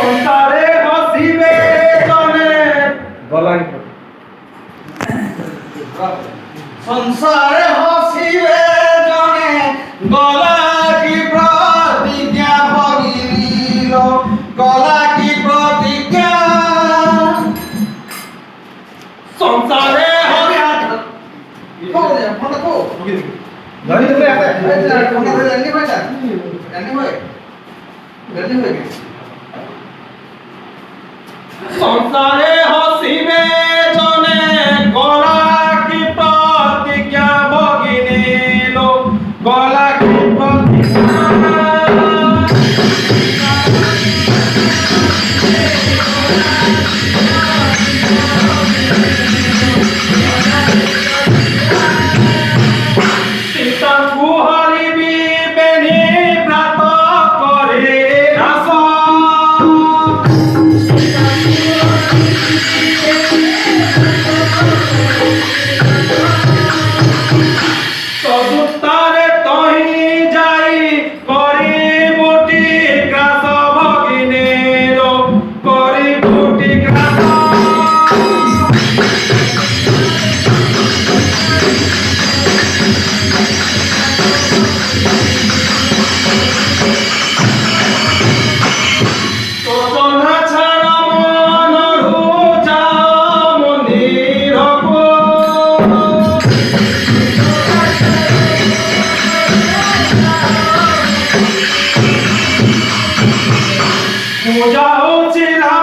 संसारे हसिबे जने गला संसारे हसिबे जने गला की प्रतिज्ञा भगिनील गला की प्रतिज्ञा संसारे संसारे हसिबे जने गला की प्रतिज्ञा भगिनील गला की प्रतिज्ञा पूजा हो चिरा